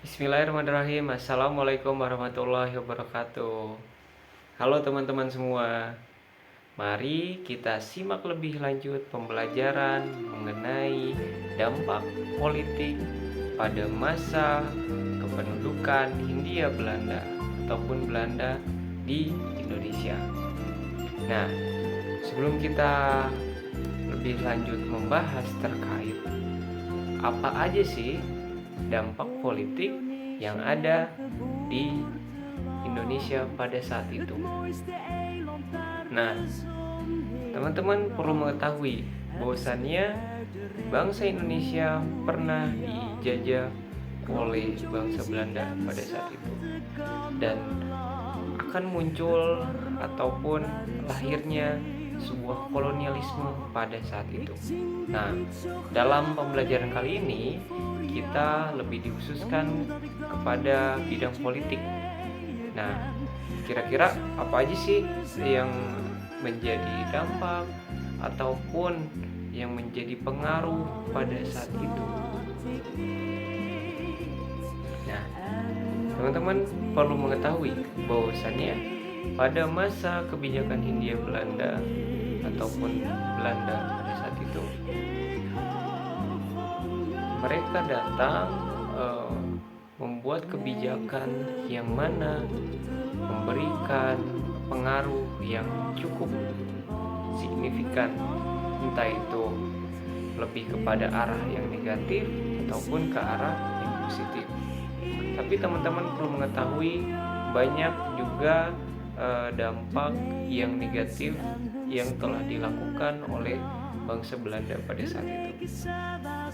Bismillahirrahmanirrahim. Assalamualaikum warahmatullahi wabarakatuh. Halo teman-teman semua. Mari kita simak lebih lanjut pembelajaran mengenai dampak politik pada masa kependudukan Hindia Belanda ataupun Belanda di Indonesia. Nah, sebelum kita lebih lanjut membahas terkait apa aja sih dampak politik yang ada di Indonesia pada saat itu. Nah, teman-teman perlu mengetahui bahwasannya bangsa Indonesia pernah dijajah oleh bangsa Belanda pada saat itu, dan akan muncul ataupun lahirnya sebuah kolonialisme pada saat itu. Nah, dalam pembelajaran kali ini kita lebih dikhususkan kepada bidang politik. Nah, kira-kira apa aja sih yang menjadi dampak ataupun yang menjadi pengaruh pada saat itu? Nah, teman-teman perlu mengetahui bahwasannya pada masa kebijakan Hindia Belanda ataupun Belanda pada saat itu, mereka datang membuat kebijakan yang mana memberikan pengaruh yang cukup signifikan, entah itu lebih kepada arah yang negatif ataupun ke arah yang positif. Tapi teman-teman perlu mengetahui banyak juga dampak yang negatif yang telah dilakukan oleh bangsa Belanda pada saat itu.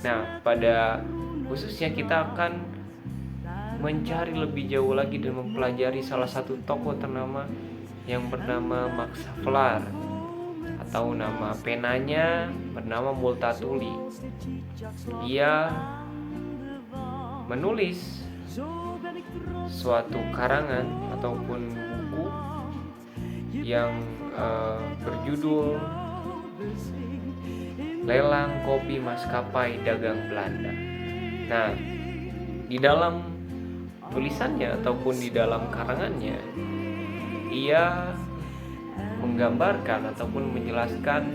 Nah, pada khususnya kita akan mencari lebih jauh lagi dan mempelajari salah satu tokoh ternama yang bernama Max Havelaar, atau nama penanya bernama Multatuli. Dia menulis suatu karangan ataupun buku yang berjudul Lelang Kopi Maskapai Dagang Belanda. Nah, di dalam tulisannya ataupun di dalam karangannya, ia menggambarkan ataupun menjelaskan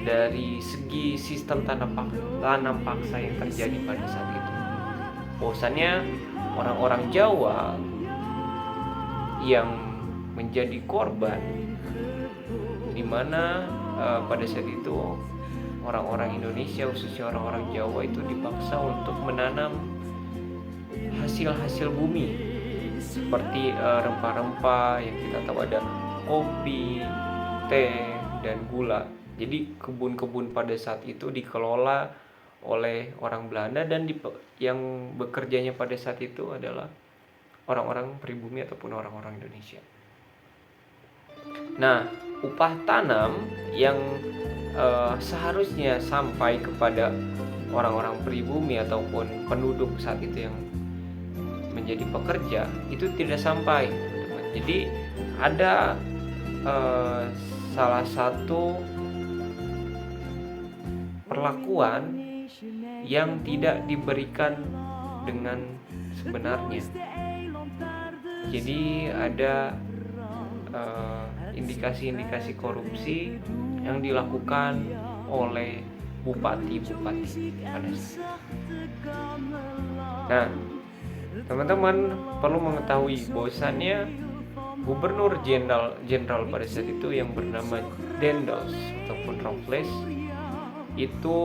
dari segi sistem tanam paksa yang terjadi pada saat itu. Bahwasannya orang-orang Jawa yang menjadi korban, di mana pada saat itu orang-orang Indonesia, khususnya orang-orang Jawa, itu dipaksa untuk menanam hasil-hasil bumi seperti rempah-rempah yang kita tahu, ada kopi, teh, dan gula. Jadi kebun-kebun pada saat itu dikelola oleh orang Belanda, dan yang bekerjanya pada saat itu adalah orang-orang pribumi ataupun orang-orang Indonesia. Nah, upah tanam yang seharusnya sampai kepada orang-orang pribumi ataupun penduduk saat itu yang menjadi pekerja itu tidak sampai, teman-teman. Jadi ada salah satu perlakuan yang tidak diberikan dengan sebenarnya. Jadi ada indikasi-indikasi korupsi yang dilakukan oleh bupati-bupati pada saat itu. Nah, teman-teman perlu mengetahui bahwasannya Gubernur Jenderal pada saat itu yang bernama Daendels ataupun Raffles itu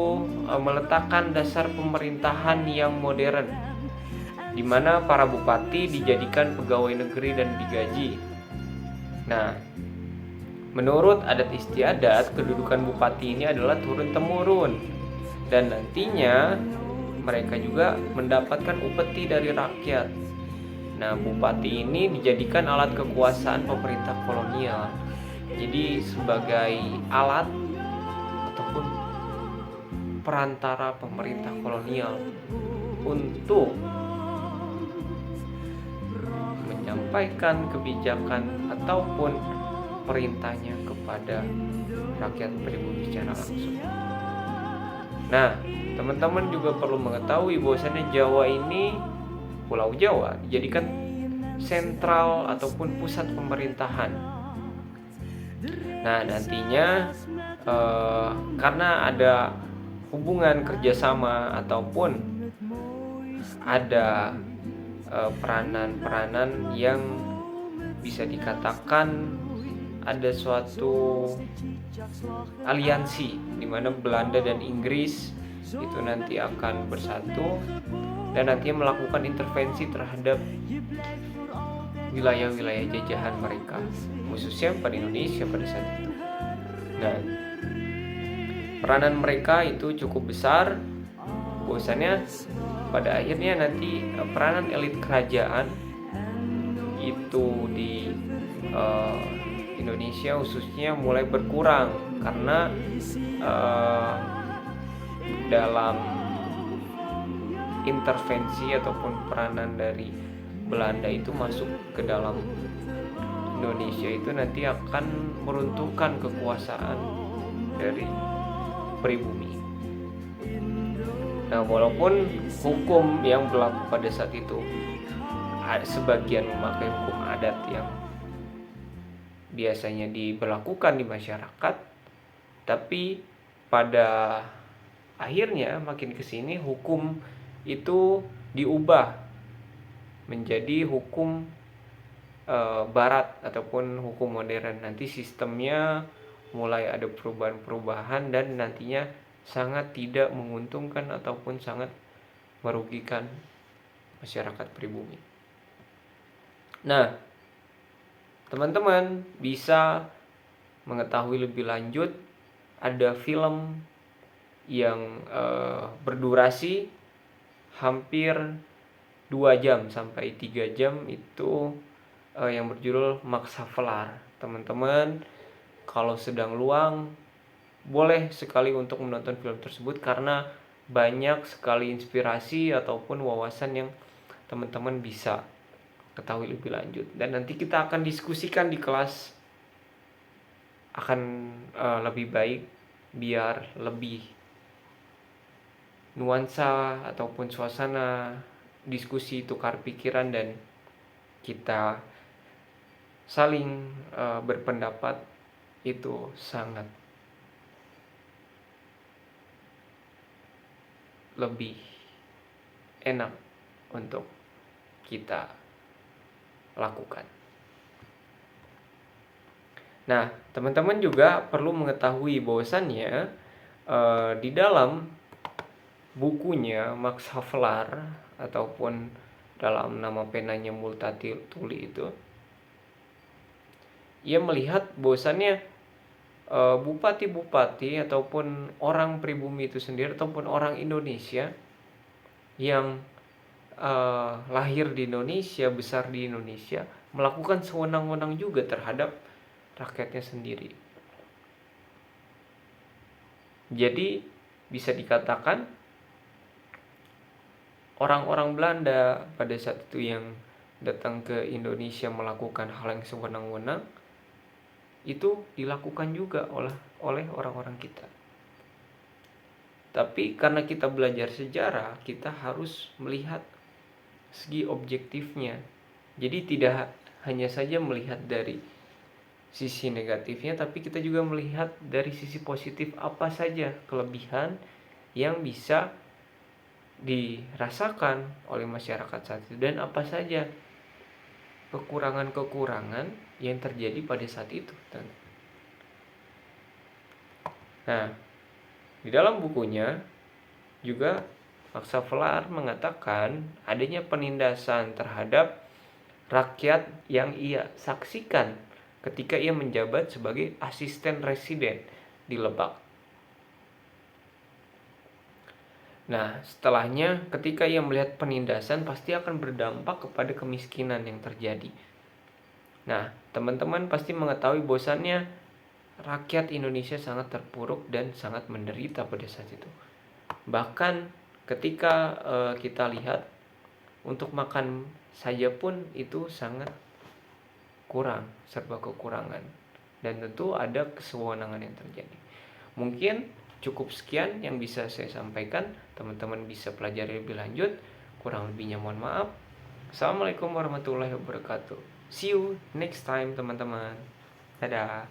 meletakkan dasar pemerintahan yang modern, di mana para bupati dijadikan pegawai negeri dan digaji. Nah, menurut adat istiadat, kedudukan bupati ini adalah turun-temurun, dan nantinya mereka juga mendapatkan upeti dari rakyat. Nah, bupati ini dijadikan alat kekuasaan pemerintah kolonial. Jadi sebagai alat ataupun perantara pemerintah kolonial untuk menyampaikan kebijakan ataupun perintahnya kepada rakyat pribumi secara langsung. Nah, teman-teman juga perlu mengetahui bahwasannya Jawa ini Pulau Jawa dijadikan sentral ataupun pusat pemerintahan. Nah, nantinya karena ada hubungan kerjasama ataupun ada peranan-peranan yang bisa dikatakan ada suatu aliansi di mana Belanda dan Inggris itu nanti akan bersatu dan nantinya melakukan intervensi terhadap wilayah-wilayah jajahan mereka, khususnya pada Indonesia pada saat itu. Nah, peranan mereka itu cukup besar, bahwasannya pada akhirnya nanti peranan elit kerajaan itu di Indonesia khususnya mulai berkurang karena dalam intervensi ataupun peranan dari Belanda itu masuk ke dalam Indonesia itu nanti akan meruntuhkan kekuasaan dari pribumi. Nah, walaupun hukum yang berlaku pada saat itu sebagian memakai hukum adat yang biasanya diberlakukan di masyarakat, tapi pada akhirnya makin kesini hukum itu diubah menjadi hukum barat ataupun hukum modern. Nanti sistemnya mulai ada perubahan-perubahan dan nantinya sangat tidak menguntungkan ataupun sangat merugikan masyarakat pribumi. Nah, teman-teman bisa mengetahui lebih lanjut, ada film yang berdurasi hampir 2 jam sampai 3 jam itu yang berjudul Max Havelaar. Teman-teman kalau sedang luang boleh sekali untuk menonton film tersebut karena banyak sekali inspirasi ataupun wawasan yang teman-teman bisa ketahui lebih lanjut. Dan nanti kita akan diskusikan di kelas akan lebih baik biar lebih nuansa ataupun suasana diskusi tukar pikiran dan kita saling berpendapat itu sangat lebih enak untuk kita lakukan. Nah, teman-teman juga perlu mengetahui bahwasannya di dalam bukunya Max Havelaar ataupun dalam nama penanya Multatuli itu, ia melihat bahwasannya bupati-bupati ataupun orang pribumi itu sendiri ataupun orang Indonesia yang lahir di Indonesia, besar di Indonesia, melakukan sewenang-wenang juga terhadap rakyatnya sendiri. Jadi bisa dikatakan orang-orang Belanda pada saat itu yang datang ke Indonesia melakukan hal yang sewenang-wenang itu dilakukan juga oleh orang-orang kita. Tapi karena kita belajar sejarah, kita harus melihat segi objektifnya. Jadi tidak hanya saja melihat dari sisi negatifnya, tapi kita juga melihat dari sisi positif apa saja kelebihan yang bisa dirasakan oleh masyarakat saat itu dan apa saja kekurangan-kekurangan yang terjadi pada saat itu. Nah, di dalam bukunya juga Max Havelaar mengatakan adanya penindasan terhadap rakyat yang ia saksikan ketika ia menjabat sebagai asisten residen di Lebak. Nah, setelahnya ketika ia melihat penindasan pasti akan berdampak kepada kemiskinan yang terjadi. Nah, teman-teman pasti mengetahui bahwasannya rakyat Indonesia sangat terpuruk dan sangat menderita pada saat itu. Bahkan ketika kita lihat untuk makan saja pun itu sangat kurang, serba kekurangan. Dan tentu ada kesewenangan yang terjadi. Mungkin cukup sekian yang bisa saya sampaikan. Teman-teman bisa pelajari lebih lanjut. Kurang lebihnya mohon maaf. Assalamualaikum warahmatullahi wabarakatuh. See you next time teman-teman. Dadah.